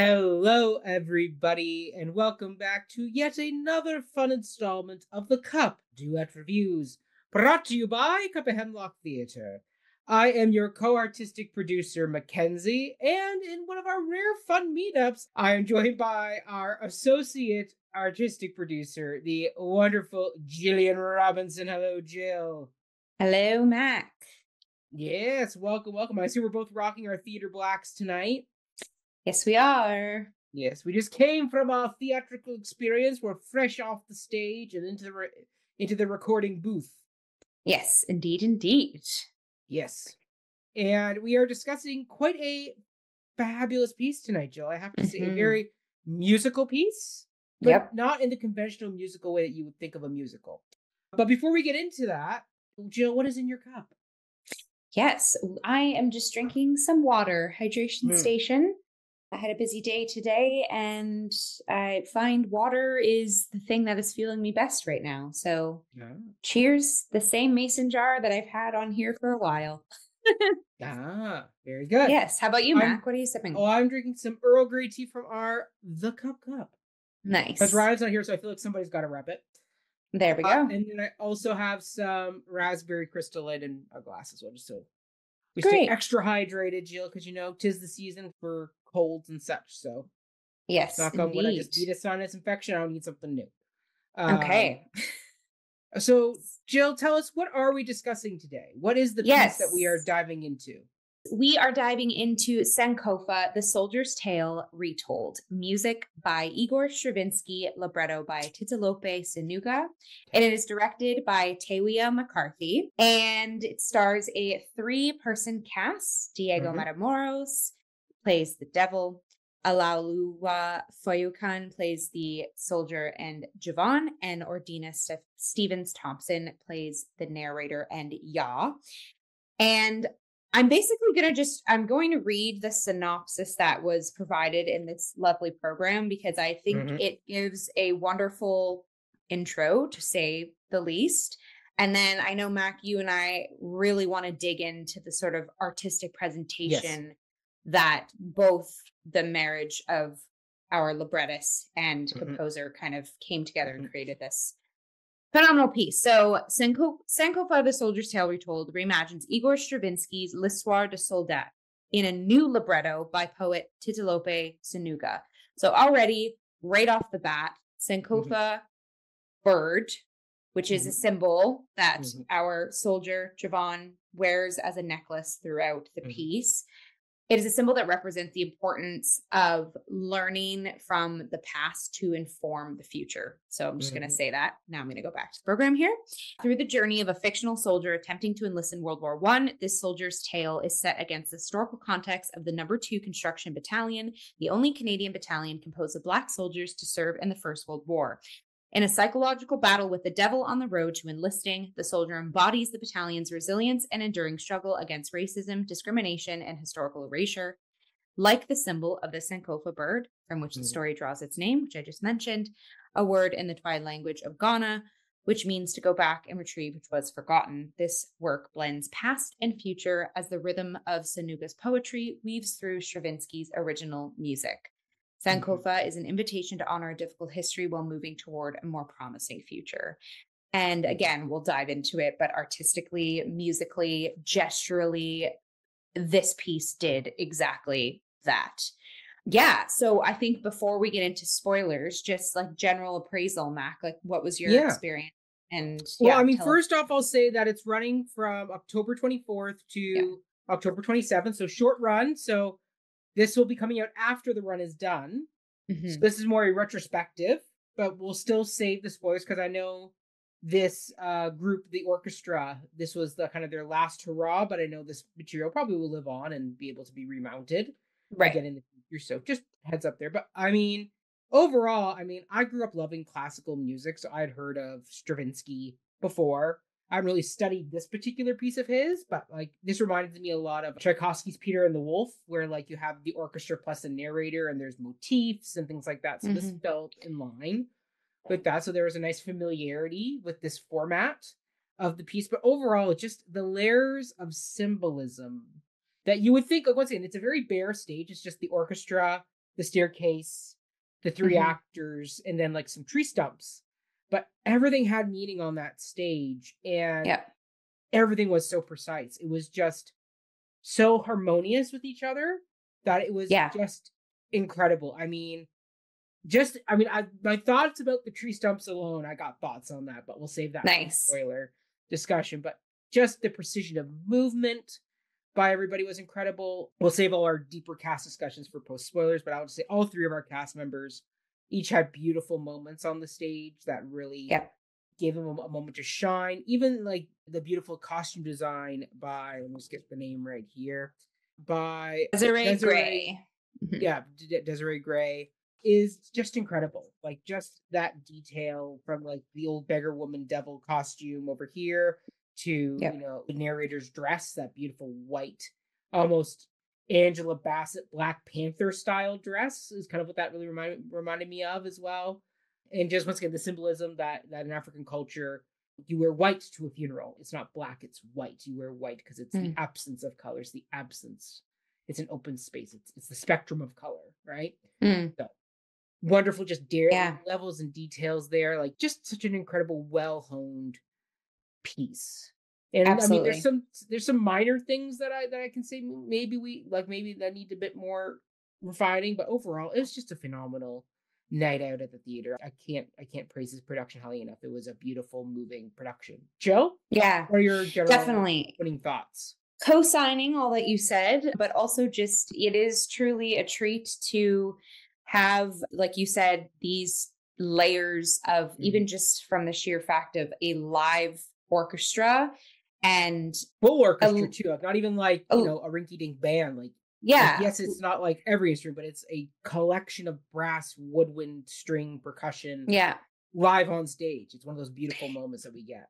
Hello, everybody, and welcome back to yet another fun installment of the Cup Duet Reviews, brought to you by Cup of Hemlock Theatre. I am your co-artistic producer, Mackenzie, and in one of our rare fun meetups, I am joined by our associate artistic producer, the wonderful Jillian Robinson. Hello, Jill. Hello, Mac. Yes, welcome. I see we're both rocking our theater blacks tonight. Yes, we are. Yes, we just came from our theatrical experience. We're fresh off the stage and into the recording booth. Yes, indeed. Yes, and we are discussing quite a fabulous piece tonight, Jill. I have to say, a very musical piece, but not in the conventional musical way that you would think of a musical. But before we get into that, Jill, what is in your cup? Yes, I am just drinking some water. Hydration station. I had a busy day today, and I find water is the thing that is feeling me best right now. So cheers, the same mason jar that I've had on here for a while. Very good. Yes. How about you, Mac? What are you sipping? Oh, I'm drinking some Earl Grey tea from our The Cup. Nice. Because Ryan's not here, so I feel like somebody's got to rep it. There we go. And then I also have some raspberry Crystal Light in a glass as well, just so we stay extra hydrated, Jill, because, 'tis the season for colds and such. So, yes, knock on wood, I just beat a sinus infection. I don't need something new. Okay. So, Jill, tell us, what are we discussing today? What is the piece that we are diving into? We are diving into Sankofa, The Soldier's Tale, Retold. Music by Igor Stravinsky, libretto by Titilope Sonuga. And it is directed by Tawiah M'Carthy. And it stars a 3-person cast. Diego Matamoros plays the devil. Alaoluwa Foyukan plays the soldier and Javon. And Ordina Stephens-Thompson plays the narrator and Ya. And I'm basically I'm going to read the synopsis that was provided in this lovely program because I think it gives a wonderful intro, to say the least. And then I know, Mac, you and I really want to dig into the sort of artistic presentation that both the marriage of our librettist and composer kind of came together and created this phenomenal piece. So Sankofa, The Soldier's Tale Retold reimagines Igor Stravinsky's L'Histoire de Soldat in a new libretto by poet Titilope Sonuga. So already, right off the bat, Sankofa bird, which is a symbol that our soldier, Javon, wears as a necklace throughout the piece. It is a symbol that represents the importance of learning from the past to inform the future. So I'm just going to say that. Now I'm going to go back to the program here. Through the journey of a fictional soldier attempting to enlist in World War I, this soldier's tale is set against the historical context of the No. 2 Construction Battalion, the only Canadian battalion composed of Black soldiers to serve in the First World War. In a psychological battle with the devil on the road to enlisting, the soldier embodies the battalion's resilience and enduring struggle against racism, discrimination, and historical erasure. Like the symbol of the Sankofa bird, from which the story draws its name, which I just mentioned, a word in the Tawiah language of Ghana, which means to go back and retrieve which was forgotten. This work blends past and future as the rhythm of Sonuga's poetry weaves through Stravinsky's original music. Sankofa is an invitation to honor a difficult history while moving toward a more promising future. And again, we'll dive into it, but artistically, musically, gesturally, this piece did exactly that. Yeah. So I think before we get into spoilers, just like general appraisal, Mac, like what was your experience? And first off, I'll say that it's running from October 24th to October 27th. So short run. So this will be coming out after the run is done. So this is more a retrospective, but we'll still save the spoilers because I know this group, the orchestra, this was the kind of their last hurrah, but I know this material probably will live on and be able to be remounted again in the future. So just heads up there. But overall, I grew up loving classical music, so I'd heard of Stravinsky before. I haven't really studied this particular piece of his, but this reminded me a lot of Tchaikovsky's Peter and the Wolf, where you have the orchestra plus a narrator and there's motifs and things like that. So this felt in line with that. So there was a nice familiarity with this format of the piece, but overall, just the layers of symbolism that you would think, once again, it's a very bare stage. It's just the orchestra, the staircase, the three actors, and then like some tree stumps. But everything had meaning on that stage, and everything was so precise. It was just so harmonious with each other that it was just incredible. I mean, my thoughts about the tree stumps alone, I got thoughts on that, but we'll save that for spoiler discussion. But just the precision of movement by everybody was incredible. We'll save all our deeper cast discussions for post spoilers, but I would say all three of our cast members each had beautiful moments on the stage that really gave them a moment to shine. Even like the beautiful costume design by, let me just get the name right here, by Desiree Gray. Yeah, Desiree Gray is just incredible. Like just that detail from like the old beggar woman devil costume over here to, you know, the narrator's dress, that beautiful white, almost Angela Bassett Black Panther style dress is kind of what that really reminded me of as well. And just once again, the symbolism that in African culture, you wear white to a funeral. It's not black, it's white. You wear white because it's the absence of colors, the absence. It's an open space. It's the spectrum of color, right? So wonderful, just levels and details there. Like just such an incredible, well-honed piece. And I mean, there's some minor things that I can say maybe that need a bit more refining, but overall, it was just a phenomenal night out at the theater. I can't praise this production highly enough. It was a beautiful, moving production. Joe? Yeah. What are your general definitely opening thoughts? Co-signing all that you said, but also just it is truly a treat to have, like you said, these layers of even just from the sheer fact of a live orchestra and full orchestra too. Not even like, you know, a rinky-dink band. Like, yes, it's not like every instrument, but it's a collection of brass, woodwind, string, percussion. Live on stage. It's one of those beautiful moments that we get.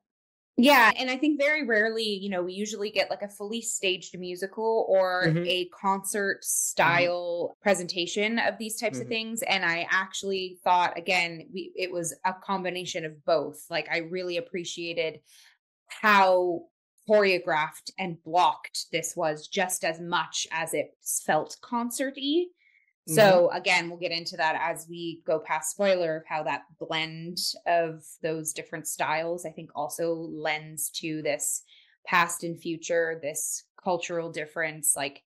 Yeah. And I think very rarely, you know, we usually get like a fully staged musical or a concert style presentation of these types of things. And I actually thought, again, it was a combination of both. Like I really appreciated how choreographed and blocked this was just as much as it felt concert-y. So again, we'll get into that as we go past spoiler of how that blend of those different styles, I think also lends to this past and future, this cultural difference. Like,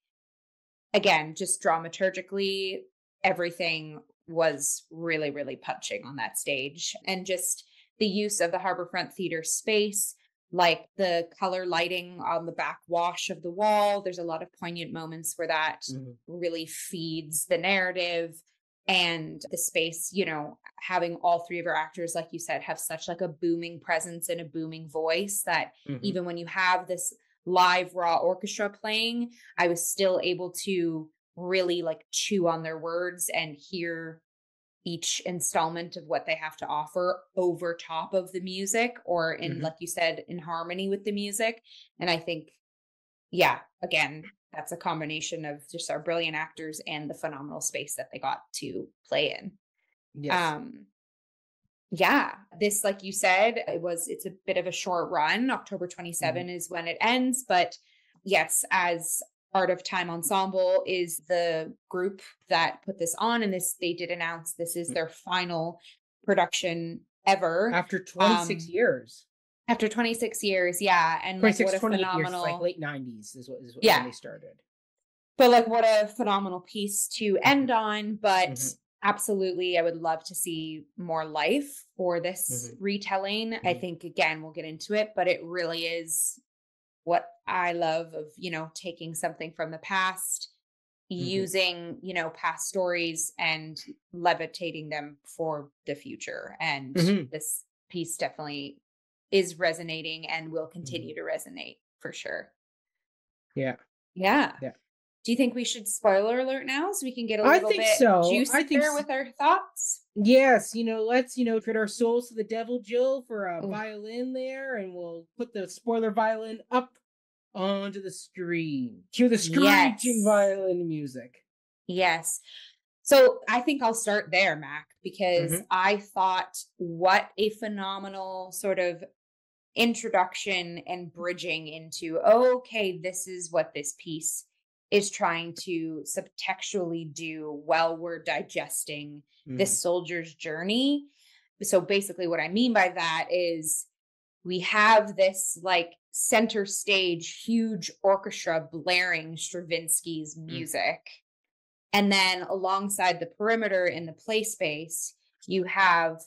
again, just dramaturgically, everything was really, really punching on that stage. And just the use of the Harborfront Theater space, like the color lighting on the back wash of the wall. There's a lot of poignant moments where that really feeds the narrative and the space, you know, having all three of our actors, like you said, have such like a booming presence and a booming voice that even when you have this live raw orchestra playing, I was still able to really like chew on their words and hear each installment of what they have to offer over top of the music or in, like you said, in harmony with the music. And I think, again, that's a combination of just our brilliant actors and the phenomenal space that they got to play in. This, like you said, it's a bit of a short run. October 27 is when it ends. But yes, as Art of Time Ensemble is the group that put this on, and they did announce this is their final production ever after 26 years. After 26 years, and 26, like what a 28 phenomenal years, like late 90s is when they started. But like what a phenomenal piece to end on. But absolutely, I would love to see more life for this retelling. I think again we'll get into it, but it really is what I love of, you know, taking something from the past, using, you know, past stories and levitating them for the future. And this piece definitely is resonating and will continue to resonate for sure. Yeah. Do you think we should spoiler alert now so we can get a little bit juicier with our thoughts? Yes, you know, let's, you know, trade our souls to the devil, Jill, for a violin there, and we'll put the spoiler violin up onto the screen. Cue the screeching violin music. Yes. So I think I'll start there, Mac, because I thought what a phenomenal sort of introduction and bridging into, okay, this is what this piece is trying to subtextually do while we're digesting this soldier's journey. So basically what I mean by that is we have this like center stage, huge orchestra blaring Stravinsky's music. And then alongside the perimeter in the play space, you have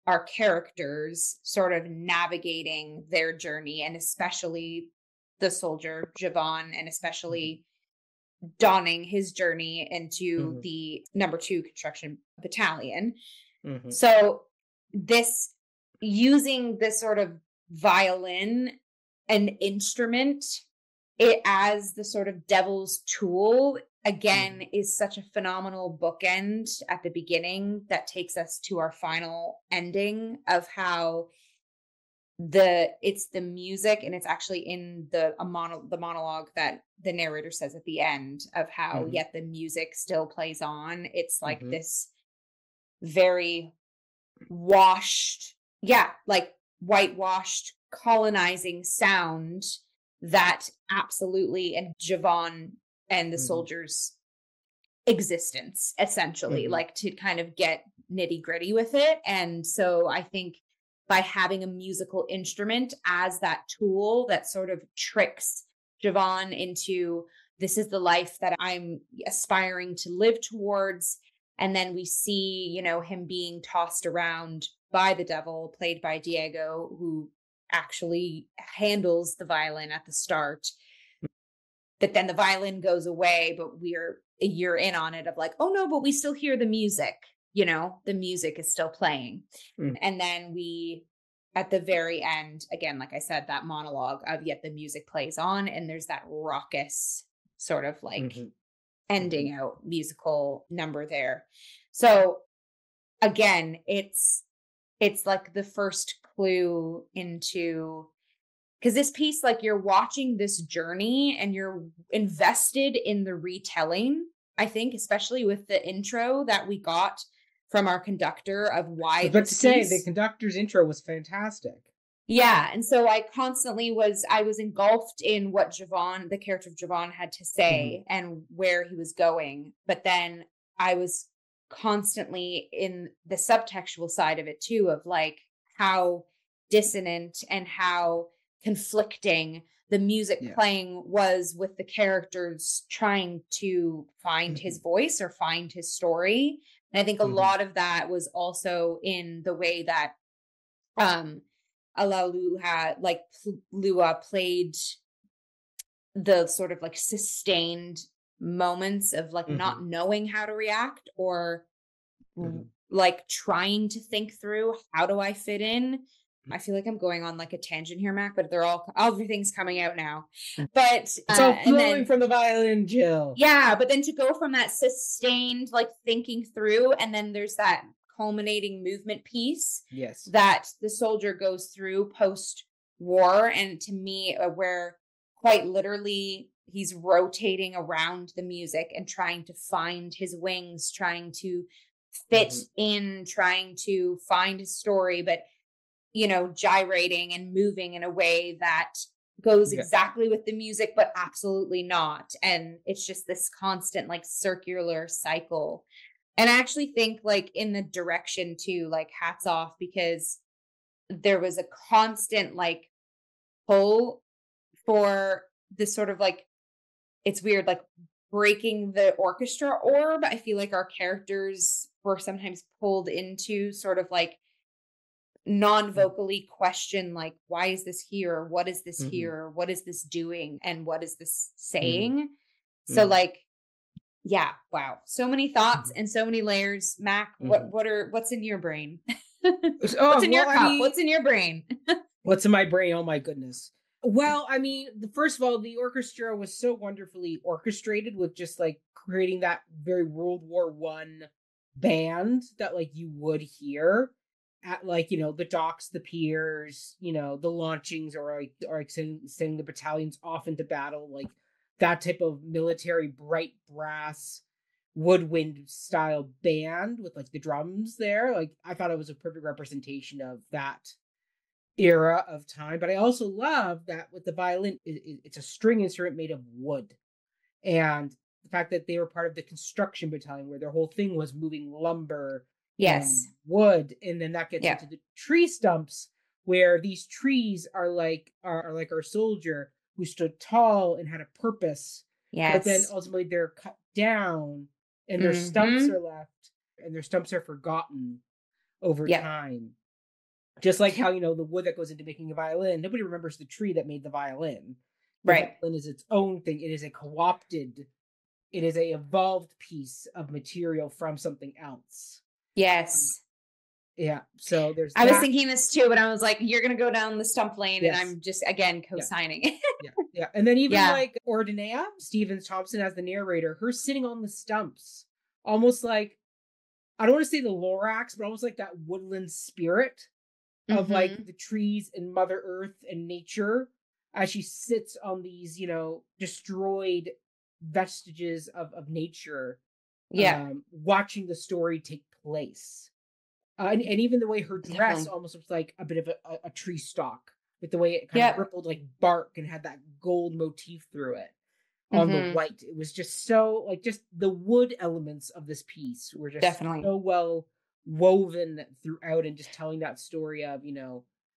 our characters sort of navigating their journey, and especially the soldier, Javon, and especially donning his journey into the number 2 construction battalion. So this, using this sort of violin, an instrument, it as the sort of devil's tool, again, is such a phenomenal bookend at the beginning that takes us to our final ending of how it's the music, and it's actually in the monologue that the narrator says at the end of how yet the music still plays on. It's like this very washed, like whitewashed colonizing sound that absolutely, and Javon and the soldiers' existence, essentially, like to kind of get nitty gritty with it. And so I think by having a musical instrument as that tool that sort of tricks Javon into, this is the life that I'm aspiring to live towards. And then we see, you know, him being tossed around by the devil, played by Diego, who actually handles the violin at the start. But then the violin goes away, but you're in on it of like, oh no, but we still hear the music, you know, the music is still playing. And then we, at the very end, again, like I said, that monologue of yet the music plays on, and there's that raucous sort of like ending out musical number there. So again, it's like the first clue into, because this piece, like, you're watching this journey and you're invested in the retelling, I think, especially with the intro that we got from our conductor of why. I was about to say, the conductor's intro was fantastic. Yeah. And so I was engulfed in what Javon, the character of Javon, had to say and where he was going. But then I was constantly in the subtextual side of it too, of like how dissonant and how conflicting the music playing was with the characters trying to find his voice or find his story. And I think a lot of that was also in the way that Lua played the sort of like sustained moments of like not knowing how to react, or like trying to think through, how do I fit in? I feel like I'm going on like a tangent here, Mac, but everything's coming out now. But it's all flowing from the violin, Jill. Yeah, but then to go from that sustained like thinking through, and then there's that culminating movement piece that the soldier goes through post-war, and to me, where quite literally he's rotating around the music and trying to find his wings, trying to fit in, trying to find his story, but you know, gyrating and moving in a way that goes exactly with the music, but absolutely not. And it's just this constant like circular cycle. And I actually think like in the direction too, like hats off, because there was a constant like pull for this sort of like, it's weird, like breaking the orchestra orb. I feel like our characters were sometimes pulled into sort of like non-vocally question, like, why is this here? What is this here? What is this doing? And what is this saying? So like, yeah, wow. So many thoughts and so many layers. Mac, what's in your brain? What's in your cup? What's in your brain? What's in my brain? Oh my goodness. Well, I mean, first of all, the orchestra was so wonderfully orchestrated with just like creating that very World War I band that like you would hear at like, you know, the docks, the piers, you know, the launchings, or like sending the battalions off into battle, like that type of military bright brass woodwind style band with like the drums there. Like I thought it was a perfect representation of that era of time. But I also love that with the violin, it's a string instrument made of wood. and the fact that they were part of the construction battalion, where their whole thing was moving lumber and Yes. wood, and then that gets Yeah. into the tree stumps, where these trees are like our soldier who stood tall and had a purpose, but then Yes. ultimately they're cut down and their stumps Mm-hmm. are left, and their stumps are forgotten over Yep. time. Just like how, the wood that goes into making a violin, nobody remembers the tree that made the violin. The Right. violin is its own thing. It is a co-opted, it is a evolved piece of material from something else. Yes. Yeah. So there's I was thinking this too, but I was like, you're going to go down the stump lane, Yes. and I'm just, again, co-signing it. Yeah. And then even Yeah. like Ordinea, Stephens-Thompson as the narrator, her sitting on the stumps, almost like, I don't want to say the Lorax, but almost like that woodland spirit of like the trees and Mother Earth and nature, as she sits on these, destroyed vestiges of nature, Yeah. watching the story take place. And even the way her dress Definitely. almost looks like a bit of a tree stalk, with the way it kind of rippled like bark and had that gold motif through it on the white. It was just so, like, just the wood elements of this piece were just Definitely. so well woven throughout, and just telling that story of,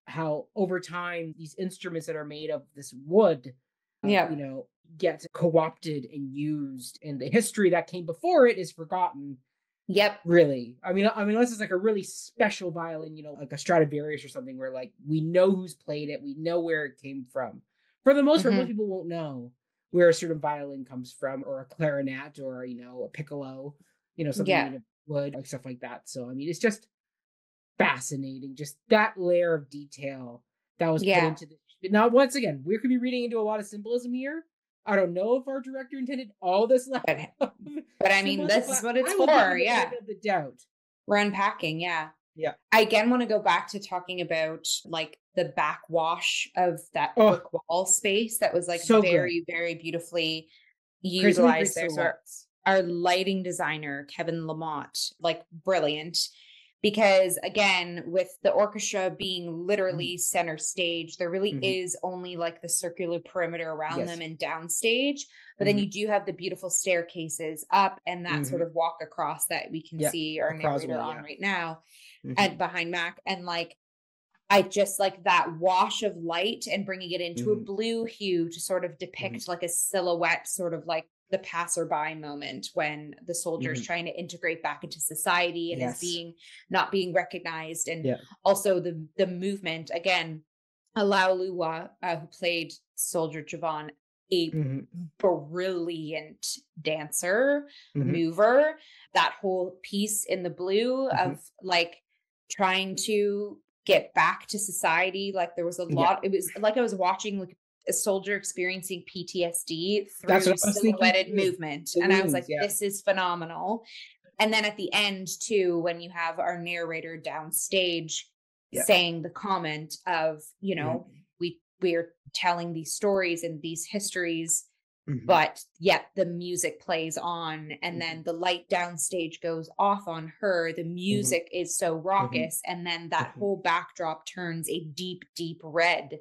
how over time these instruments that are made of this wood, get co-opted and used, and the history that came before it is forgotten. Yep. Really. I mean, unless it's like a really special violin, like a Stradivarius or something, where like we know who's played it, we know where it came from. For the most part, most people won't know where a certain violin comes from, or a clarinet, or a piccolo, something made of wood, like stuff like that. So I mean, it's just fascinating, just that layer of detail that was put into this. Now, once again, we could be reading into a lot of symbolism here. I don't know if our director intended all this level but I mean, this is what it's for. The doubt. We're unpacking. Yeah. I again want to go back to talking about like the backwash of that brick wall space that was like so very, good. very beautifully utilized there. So our lighting designer, Kevin Lamont, like brilliant. Because again, with the orchestra being literally center stage, there really is only like the circular perimeter around them and downstage. But then you do have the beautiful staircases up and that sort of walk across that we can see our narrator on right now and behind Mac. And like, I just like that wash of light and bringing it into a blue hue to sort of depict like a silhouette, sort of like the passerby moment when the soldier is trying to integrate back into society and is not being recognized. And also the movement, again, Alaoluwa, who played Soldier Javon, a brilliant dancer, mover, that whole piece in the blue of like trying to get back to society. Like there was a lot, it was like I was watching like a soldier experiencing PTSD through silhouetted movement. And I was like, this is phenomenal. And then at the end too, when you have our narrator downstage saying the comment of, we're telling these stories and these histories, but yet the music plays on, and then the light downstage goes off on her. The music is so raucous, and then that whole backdrop turns a deep, deep red,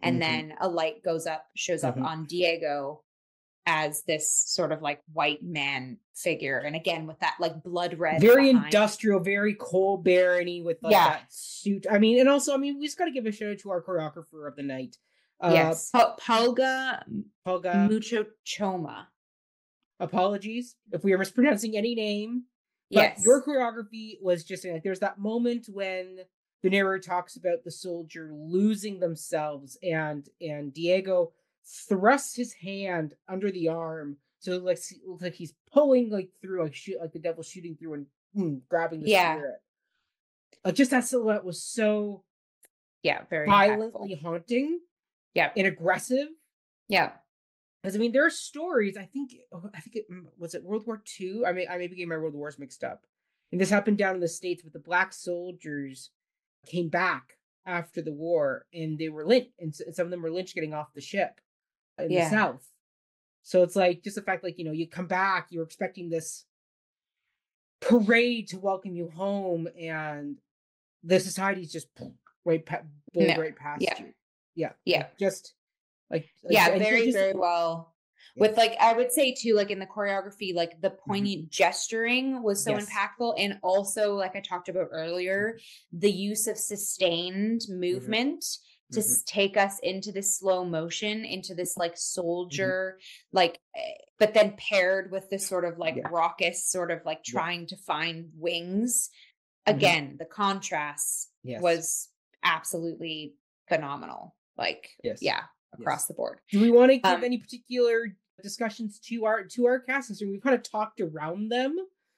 and then a light shows up on Diego as this sort of like white man figure, and again with that like blood red, very industrial, very coal barony with like that suit. I mean, and also, we just got to give a shout out to our choreographer of the night. Pulga Mucho Choma. Apologies if we are mispronouncing any name. But your choreography was just like, there's that moment when the narrator talks about the soldier losing themselves, and Diego thrusts his hand under the arm, so it looks like he's pulling like through, like the devil shooting through and grabbing the spirit. Like just that silhouette was so very violently impactful. Haunting. And aggressive. Because there are stories. I think it was it World War II. I may be getting my World Wars mixed up. And this happened down in the States, with the black soldiers came back after the war, and they were lynched, and some of them were lynched getting off the ship in the South. So it's like just the fact, like, you come back, you're expecting this parade to welcome you home, and the society's just right past you. Just like very, very well. With like, I would say too, like in the choreography, like the poignant gesturing was so impactful. And also, like I talked about earlier, the use of sustained movement to take us into this slow motion, into this like soldier, like, but then paired with this sort of like raucous, sort of like trying to find wings. Again, the contrast was absolutely phenomenal. Like, across the board. Do we want to give any particular discussions to our cast? So we've kind of talked around them.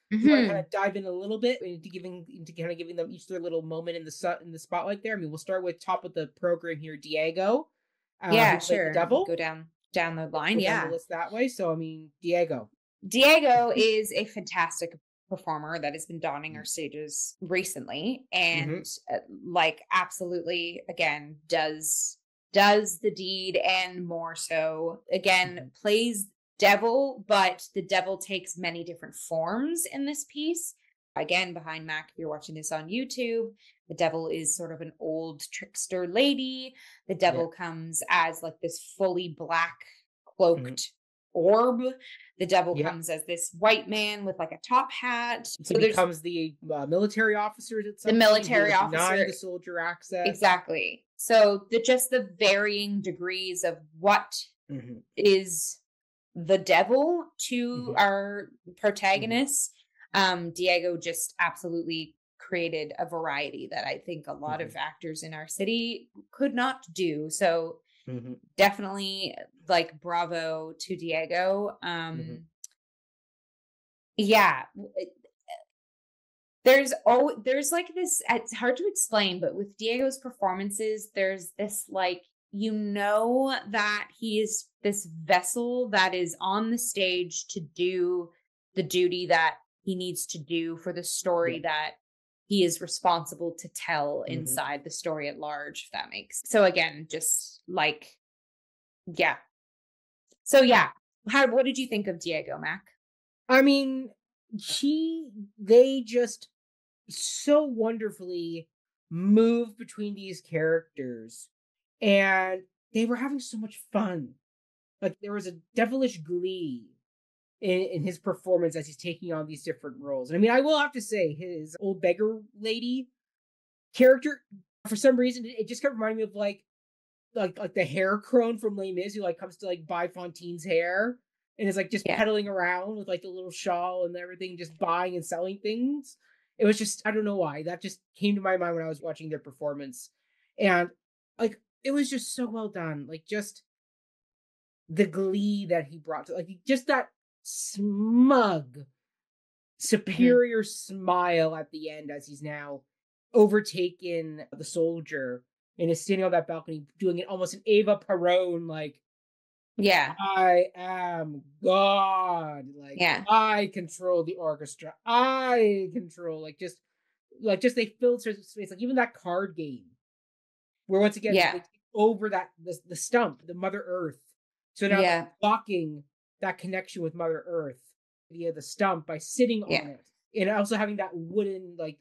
You want to kind of dive in a little bit into giving them each their little moment in the spotlight there. I mean, we'll start with top of the program here, Diego. Yeah, sure. The devil. Go down the line. Go down the list that way. So I mean, Diego is a fantastic performer that has been donning our stages recently, and like absolutely again does the deed, and more so again plays devil, but the devil takes many different forms in this piece. Again, behind Mac, if you're watching this on YouTube, the devil is sort of an old trickster lady. The devil comes as like this fully black cloaked orb. The devil comes as this white man with like a top hat. So becomes the military officer. The military officer, the soldier access. Exactly. So the varying degrees of what is the devil to our protagonists. Diego just absolutely created a variety that I think a lot of actors in our city could not do. So definitely like bravo to Diego. There's like this, it's hard to explain, but with Diego's performances, there's this like, that he is this vessel that is on the stage to do the duty that he needs to do for the story that he is responsible to tell inside the story at large, if that makes. So again, just like, So what did you think of Diego, Mac? I mean, they just so wonderfully move between these characters, and they were having so much fun. Like there was a devilish glee in his performance as he's taking on these different roles. And I mean, I will have to say his old beggar lady character, for some reason, it just kept reminding me of like the hair crone from Les Mis, who like comes to like buy Fantine's hair and is like just pedaling around with like the little shawl and everything, just buying and selling things. It was just, I don't know why, that just came to my mind when I was watching their performance. And like, it was just so well done. Like just the glee that he brought to, like, just that smug, superior smile at the end as he's now overtaken the soldier and is standing on that balcony doing it almost an Eva Perón, like, I am God. Like, I control the orchestra. I control, like just they filled space. Like even that card game where once again, they take over the stump, the Mother Earth. So now they're blocking that connection with Mother Earth via the stump by sitting on it. And also having that wooden, like,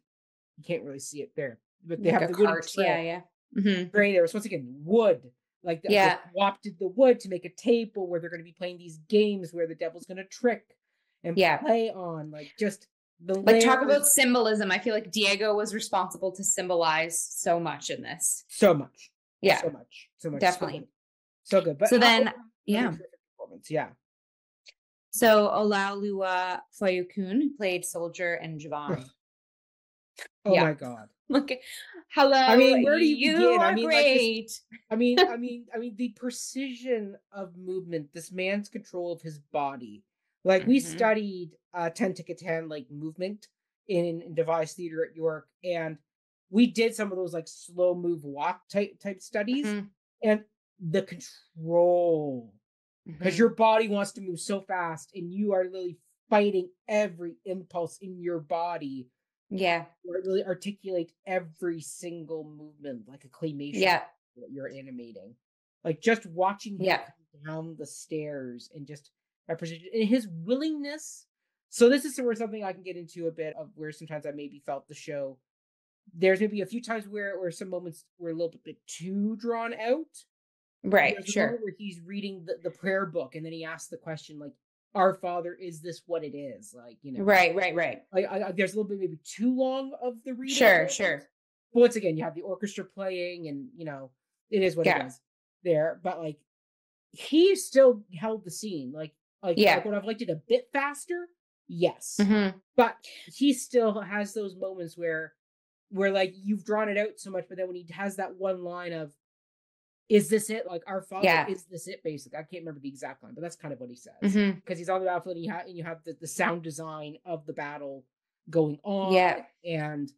you can't really see it there, but they like have the cart. wooden tray there. So once again, wood. Like they wafted the wood to make a table where they're going to be playing these games where the devil's going to trick and play on, like, just the layers. Talk about symbolism. I feel like Diego was responsible to symbolize so much in this. So much. So much. Definitely. So good. But so then, performance. So Olaoluwa Foyokun played Soldier and Javan. Oh my God. Look, hello. I mean, where do you begin? I mean, great. Like the precision of movement, this man's control of his body. Like we studied 10 to 10 like movement in devised theater at York, and we did some of those like slow move walk type studies, and the control, because your body wants to move so fast, and you are literally fighting every impulse in your body. Really articulate every single movement like a claymation that you're animating. Like just watching him come down the stairs and just represent and his willingness. So this is where something I can get into a bit of where sometimes I maybe felt the show. There's maybe a few times where some moments were a little bit too drawn out. Right. There's a Sure. moment where he's reading the prayer book, and then he asks the question, like, "Our Father, is this what it is?" Like, Right. Right. Right. there's a little bit maybe too long of the reading Sure. moment. Sure. But once again, you have the orchestra playing, and it is what it Yeah. is there. But like, he still held the scene. Like Yeah. would I've liked it a bit faster? Yes, Hmm. but he still has those moments where like you've drawn it out so much, but then when he has that one line of, "Is this it?" Like, "Our Father, Yeah. is this it?" Basically, I can't remember the exact line, but that's kind of what he says, Hmm. because he's on the battlefield, and you have the sound design of the battle going on, Yeah. and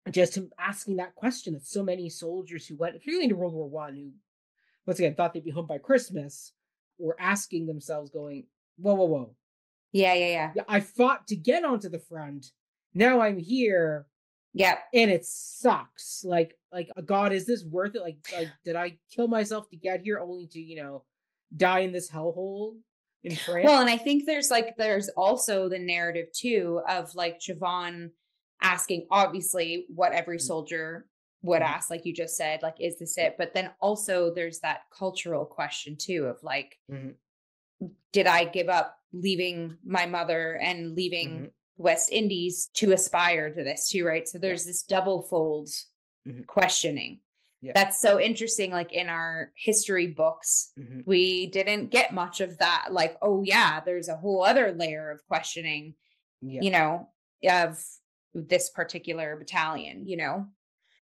just him asking that question that so many soldiers who went, particularly into World War One, who once again thought they'd be home by Christmas, were asking themselves, going, "Whoa, whoa, whoa! Yeah. Yeah. Yeah. Yeah, I fought to get onto the front. Now I'm here, Yeah. and it sucks. Like, God, is this worth it? Like, did I kill myself to get here, only to die in this hellhole in France?" Well, and I think there's also the narrative too of like Javon asking obviously what every soldier would Mhm, ask, like you just said, like, is this it? But then also there's that cultural question too of like, mhm, did I give up leaving my mother and leaving mhm, West Indies to aspire to this too, right? So yeah, there's this double fold mhm, questioning. yeah, That's so interesting. Like in our history books, mhm, we didn't get much of that. Like, oh, yeah, there's a whole other layer of questioning, yeah, you know, of this particular battalion, you know?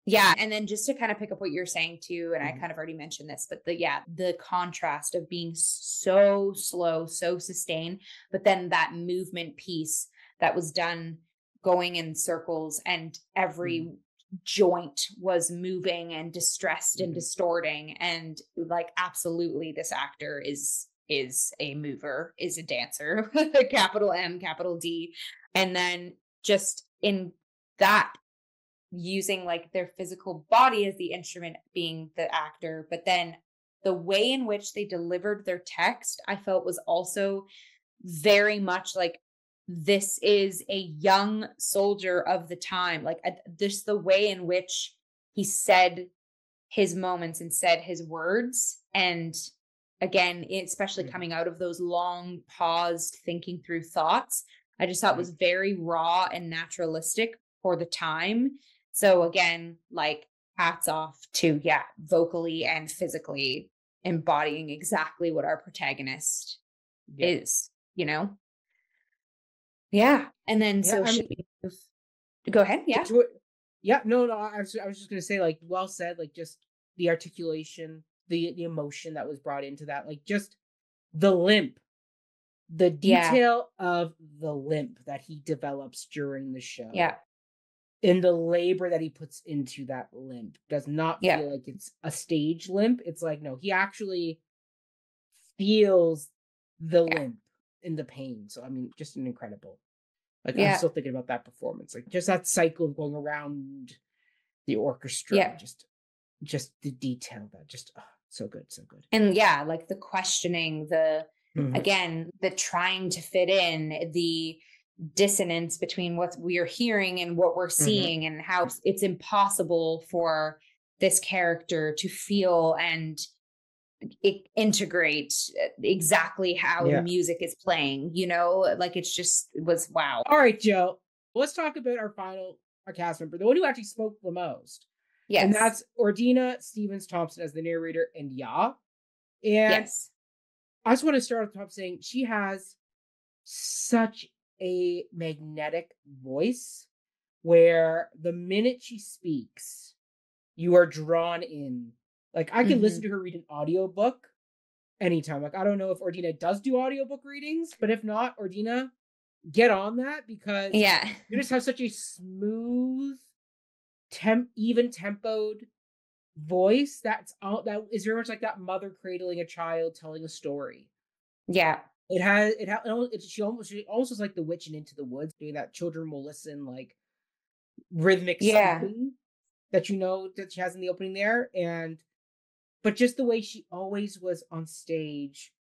Yeah. And then just to kind of pick up what you're saying too, and I mhm, kind of already mentioned this, but the contrast of being so slow, so sustained, but then that movement piece that was done going in circles and mhm, every joint was moving and distressed and mhm, distorting. And like, absolutely, this actor is a mover, is a dancer, capital M, capital D. And then just in that using like their physical body as the instrument being the actor, but then the way in which they delivered their text, I felt was also very much like this is a young soldier of the time. Like just the way in which he said his moments and said his words. And again, especially mhm, coming out of those long paused thinking through thoughts, I just thought mhm, was very raw and naturalistic for the time. So again, like hats off to, yeah, vocally and physically embodying exactly what our protagonist yeah, is, you know? Yeah. And then yeah. so I mean, should we go ahead? Yeah. to it- yeah. No, no. I was just gonna say, like, well said. Like, just the articulation, the emotion that was brought into that, like, just the limp, the Yeah. detail of the limp that he develops during the show, Yeah. and the labor that he puts into that limp does not Yeah. feel like it's a stage limp. It's like, no, he actually feels the Yeah. limp and the pain. So I mean, just an incredible. Like, I'm Yeah. still thinking about that performance. Like, just that cycle of going around the orchestra, Yeah. just the detail, that just so good, so good. And yeah, like the questioning, Mhm, again, the trying to fit in, the dissonance between what we are hearing and what we're mhm, seeing, and how it's impossible for this character to feel and integrate exactly how the yeah. music is playing, you know, like it was wow. All right, Joe. Let's talk about our cast member, the one who actually spoke the most, and Yes. that's Ordina Stephens-Thompson as the narrator and Ya. And Yes. I just want to start off the top saying she has such a magnetic voice, where the minute she speaks, you are drawn in. Like, I can listen Hmm. to her read an audiobook anytime. Like, I don't know if Ordina does do audiobook readings, but if not, Ordina, get on that, because Yeah. you just have such a smooth, even tempoed voice that is very much like that mother cradling a child telling a story. Yeah. She almost is like the witch in Into the Woods, doing that children will listen, like, rhythmic Yeah. speaking that she has in the opening there. And but just the way she always was on stage,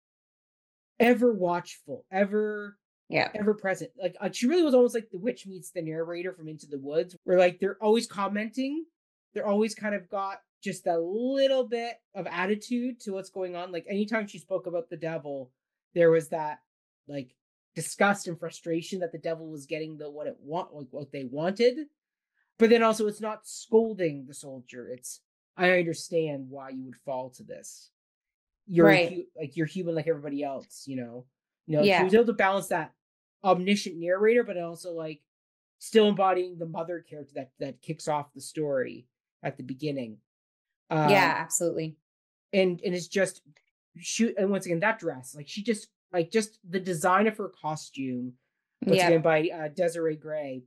ever watchful, Yeah. ever present. Like, she really was almost like the witch meets the narrator from Into the Woods, where like they're always commenting, they're always kind of got just a little bit of attitude to what's going on. Like anytime she spoke about the devil, there was that like disgust and frustration that the devil was getting what they wanted. But then also it's not scolding the soldier. It's I understand why you would fall to this. Right. You're human like everybody else, you know. She Yeah. was able to balance that omniscient narrator, but also like still embodying the mother character that kicks off the story at the beginning. Yeah, Um, absolutely. and it's just shoot, and once again that dress, like she just the design of her costume, once again Yep. by Desiree Gray,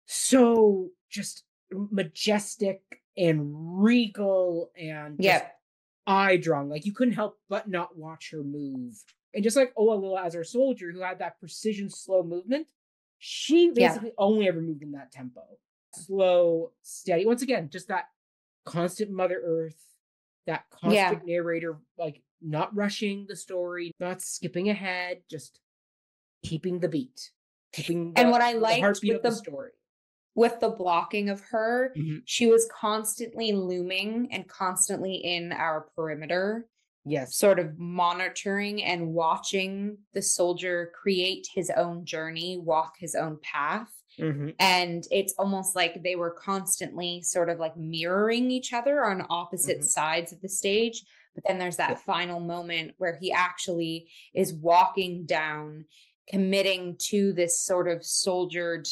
so just majestic and regal and just Yep. eye drawing. Like you couldn't help but not watch her move. And just like Oalila as our soldier who had that precision slow movement, she Yeah. basically only ever moved in that tempo. Slow, steady. Once again, just that constant Mother Earth, that Yeah. constant narrator, like not rushing the story, not skipping ahead, just keeping the beat, keeping And what I the liked heartbeat of the story. with the blocking of her, Mhm. she was constantly looming and constantly in our perimeter, Yes. sort of monitoring and watching the soldier create his own journey, walk his own path. Hmm. And it's almost like they were constantly sort of like mirroring each other on opposite Hmm. sides of the stage. But then there's Yeah. that final moment where he actually is walking down, committing to this sort of soldiered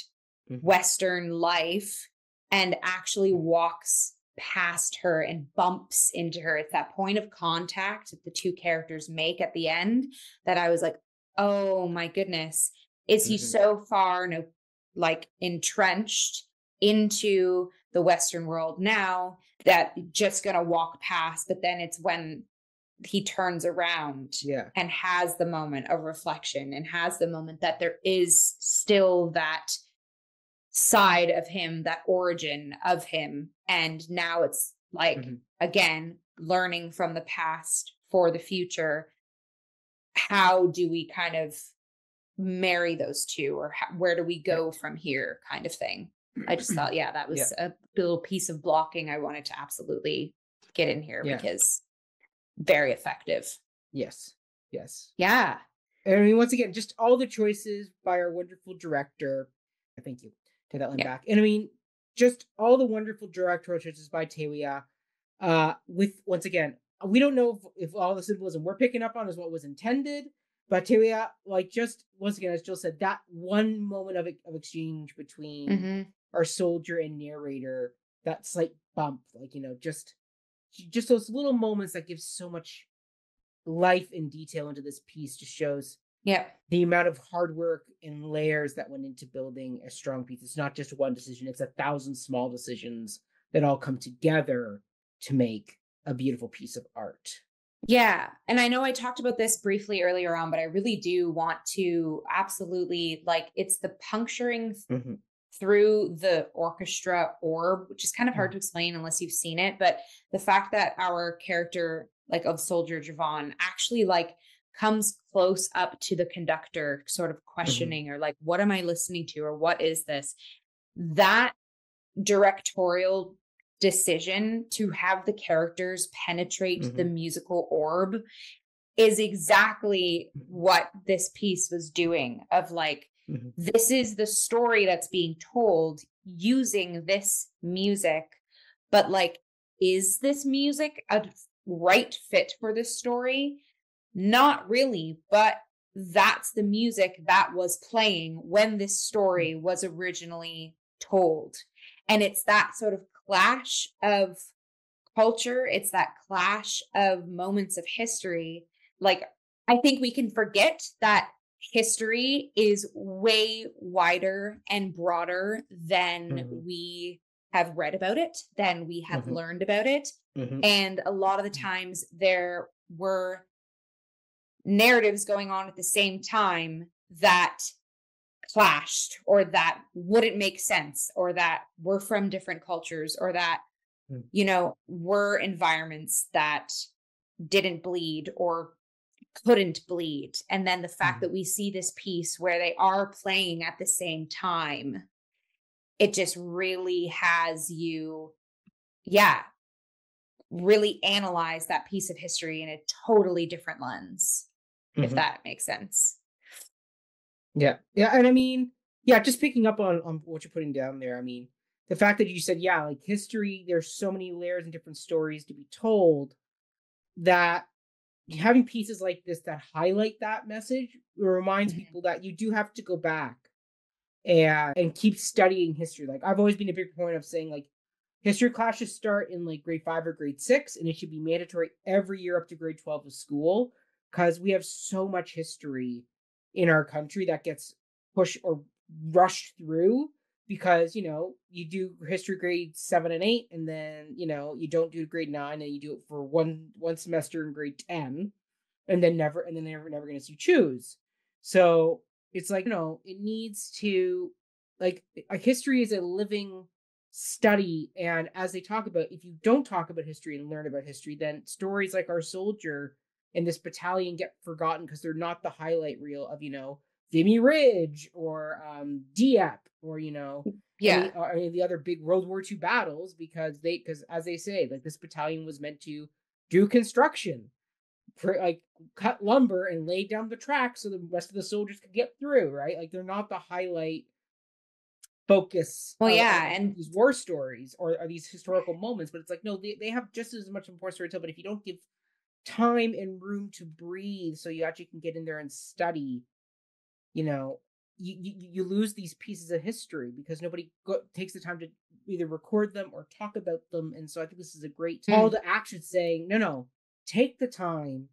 Hmm. Western life, and actually walks past her and bumps into her. It's that point of contact that the two characters make at the end that I was like, oh my goodness, is he Hmm. so far like entrenched into the Western world now that just gonna walk past? But then it's when he turns around Yeah. and has the moment of reflection and has the moment that there is still that side of him, that origin of him. And now it's like, Hmm. again, learning from the past for the future. How do we kind of marry those two, or where do we Right. go from here, kind of thing? I just thought, yeah, that Yeah. was a little piece of blocking I wanted to absolutely get in here Yeah. because very effective. Yes. Yes. Yeah. And I mean, once again, just all the choices by our wonderful director. Thank you. Take that line Yeah. back. And I mean, just all the wonderful directorial choices by Tawiah. With once again, we don't know if all the symbolism we're picking up on is what was intended, but Tawiah, like just once again, as Jill said, that one moment of exchange between Hmm. our soldier and narrator, that slight bump, like just those little moments that give so much life and detail into this piece just shows Yeah. the amount of hard work and layers that went into building a strong piece. It's not just one decision, it's 1,000 small decisions that all come together to make a beautiful piece of art. Yeah. And I know I talked about this briefly earlier on, but I really do want to absolutely like it's the puncturing Mhm. through the orchestra orb, which is kind of hard Mhm. to explain unless you've seen it. But the fact that our character, like of Soldier Javon, actually like comes close up to the conductor, sort of Mhm. questioning or like, what am I listening to? Or what is this? That directorial decision to have the characters penetrate the Mhm. musical orb is exactly what this piece was doing of like, Mhm. this is the story that's being told using this music, but like, is this music a right fit for this story? Not really, but that's the music that was playing when this Mhm. story was originally told. And it's that sort of clash of culture, it's that clash of moments of history. Like, I think we can forget that history is way wider and broader than Mhm. we have read about it, than we have Mhm. learned about it. Mhm. And a lot of the times there were narratives going on at the same time that clashed or that wouldn't make sense or that were from different cultures or that Mhm. were environments that didn't bleed or couldn't bleed. And then the fact Mhm. that we see this piece where they are playing at the same time, it just really has you, yeah, really analyze that piece of history in a totally different lens, if that makes sense. Yeah. Yeah. And I mean, yeah, just picking up on what you're putting down there. I mean, the fact that you said, yeah, like history, there's so many layers and different stories to be told that having pieces like this that highlight that message reminds people that you do have to go back and keep studying history. Like I've always been a big proponent of saying like history class should start in like grade 5 or grade 6, and it should be mandatory every year up to grade 12 of school, because we have so much history in our country that gets pushed or rushed through because you do history grade 7 and 8, and then you don't do grade 9, and you do it for one semester in grade 10, and then never going to choose. So it's like it needs to, like history is a living study, and as they talk about, if you don't talk about history and learn about history, then stories like our soldier and this battalion get forgotten because they're not the highlight reel of Vimy Ridge or Dieppe or any of the other big World War II battles, because as they say, like this battalion was meant to do construction, like cut lumber and lay down the track so the rest of the soldiers could get through, right? Like they're not the highlight focus of and these war stories or these historical moments, but it's like, no, they have just as much important story to tell, but if you don't give time and room to breathe so you actually can get in there and study, you lose these pieces of history because nobody takes the time to either record them or talk about them. And so I think this is a great call to action, saying, no, take the time,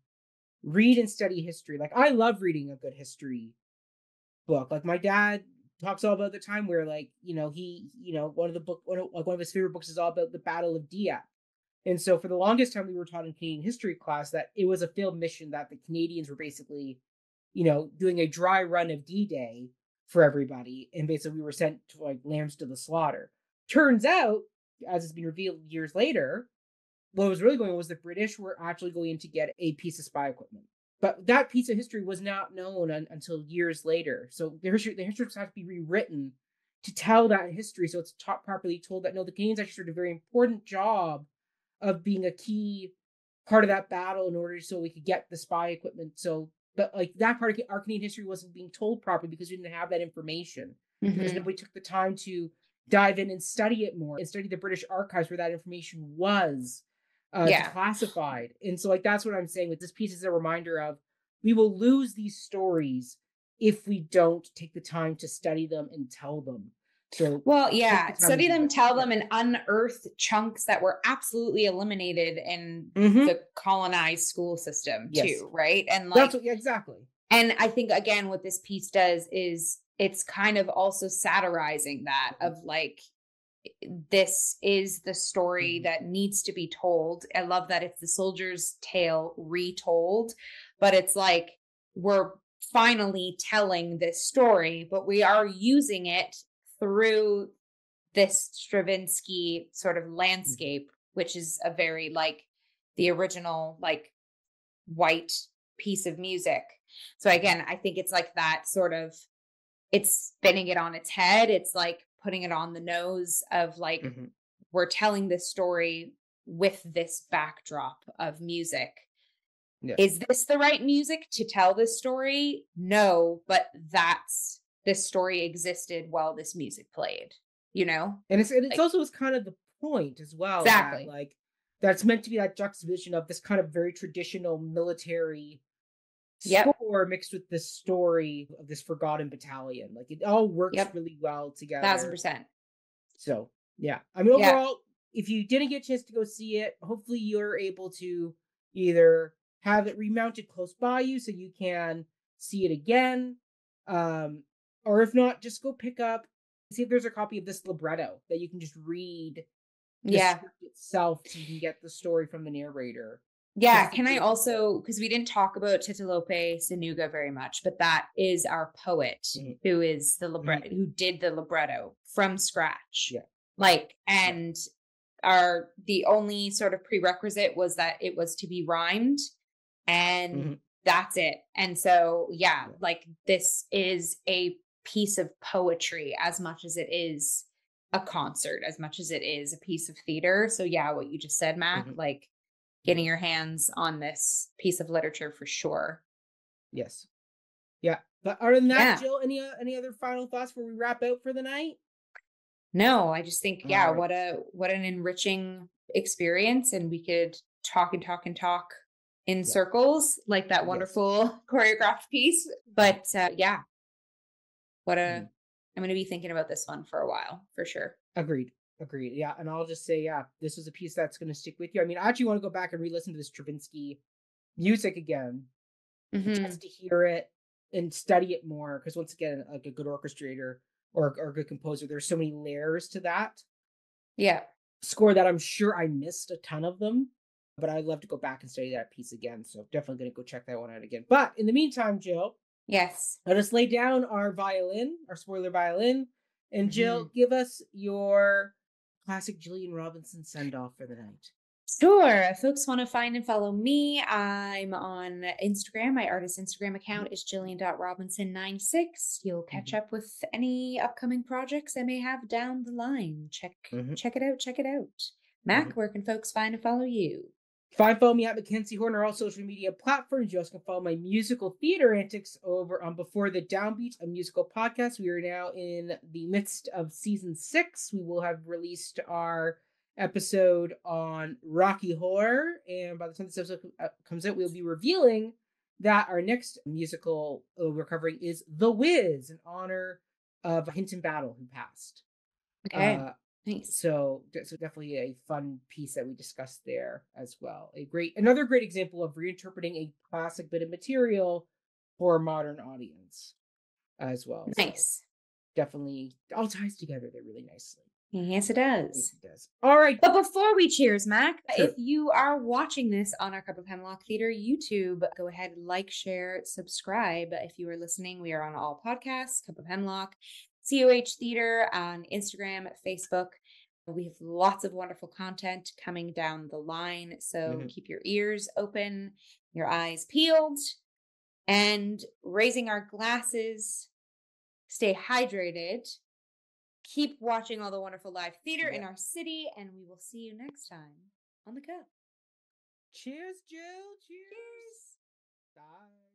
read and study history. Like I love reading a good history book. Like my dad talks all about the time where, like, he, one of his favorite books is all about the Battle of Dieppe. And so for the longest time we were taught in Canadian history class that it was a failed mission, that the Canadians were basically, doing a dry run of D-Day for everybody. And basically we were sent to like lambs to the slaughter. Turns out, as it's been revealed years later, what was really going on was the British were actually going to get a piece of spy equipment. But that piece of history was not known until years later. So the history has to be rewritten to tell that history, so it's properly told that no, the Canadians actually did a very important job of being a key part of that battle in order so we could get the spy equipment. So, but like that part of our Canadian history wasn't being told properly because we didn't have that information, because nobody took the time to dive in and study it more and study the British archives where that information was declassified. And so like that's what I'm saying with this piece, is a reminder of we will lose these stories if we don't take the time to study them and tell them. So study them, tell them, and unearth chunks that were absolutely eliminated in the colonized school system too, right? And like exactly. And I think again what this piece does is it's kind of also satirizing that of like, this is the story that needs to be told. I love that it's the soldier's tale retold, but it's like we're finally telling this story, but we are using it through this Stravinsky sort of landscape, which is a very like the original like white piece of music. So again, I think it's like that sort of, it's spinning it on its head. It's like putting it on the nose of like, we're telling this story with this backdrop of music. Yeah. Is this the right music to tell this story? No, but this story existed while this music played, And it's like, also kind of the point as well. Exactly. That's meant to be that juxtaposition of this kind of very traditional military score mixed with the story of this forgotten battalion. Like it all works really well together. 1000%. So yeah, I mean, overall, if you didn't get a chance to go see it, hopefully you're able to either have it remounted close by you so you can see it again, or if not, just go pick up, see if there's a copy of this libretto that you can just read the script itself so you can get the story from the narrator. Yeah, can I also, because we didn't talk about Titilope Sonuga very much, but that is our poet who is the libretto, who did the libretto from scratch. Yeah. Like, and the only sort of prerequisite was that it was to be rhymed, and that's it. And so, like this is a piece of poetry as much as it is a concert as much as it is a piece of theater. So yeah, what you just said, Mac, Mhm. like getting your hands on this piece of literature for sure. Yes. Yeah. But other than that, Yeah. Jill, any other final thoughts before we wrap out for the night? No, I just think, All yeah, right. what an enriching experience. And we could talk and talk and talk in Yeah. circles like that Yes. wonderful choreographed piece. But yeah, what a Mhm. I'm going to be thinking about this one for a while for sure. Agreed. Agreed. Yeah. And I'll just say, yeah, this was a piece that's going to stick with you. I mean, I actually want to go back and re-listen to this Stravinsky music again, Hmm. just to hear it and study it more. Because once again, like a good orchestrator or a good composer, there's so many layers to that Yeah. score that I'm sure I missed a ton of them. But I'd love to go back and study that piece again. So definitely going to go check that one out again. But in the meantime, Jill, Yes. let us lay down our violin, our spoiler violin. And Hmm. Jill, give us your classic Jillian Robinson send off for the night. Sure. If folks want to find and follow me, I'm on Instagram. My artist Instagram account Mhm. is jillian.robinson96. You'll catch Mhm. up with any upcoming projects I may have down the line. Mhm. Check it out. Check it out. Mhm. Mac, where can folks find and follow you? Follow me at Mackenzie Horn or all social media platforms. You also can follow my musical theater antics over on Before the Downbeat, a musical podcast. We are now in the midst of season 6. We will have released our episode on Rocky Horror, and by the time this episode comes out, we'll be revealing that our next musical we're covering is The Wiz in honor of Hinton Battle, who passed. Okay. Uh, Nice. so definitely a fun piece that we discussed there as well. Another great example of reinterpreting a classic bit of material for a modern audience as well. So Nice. definitely all ties together there really nicely. Yes, it Yes, does. it does. All right. But before we cheers, Mac, if Sure. you are watching this on our Cup of Hemlock Theater YouTube, go ahead, like, share, subscribe. If you are listening, we are on all podcasts, Cup of Hemlock, COH Theater on Instagram, Facebook. We have lots of wonderful content coming down the line. So Mhm. keep your ears open, your eyes peeled, and raising our glasses. Stay hydrated. Keep watching all the wonderful live theater in Yeah. our city, and we will see you next time on the Cup. Cheers, Jill. Cheers. Cheers. Bye.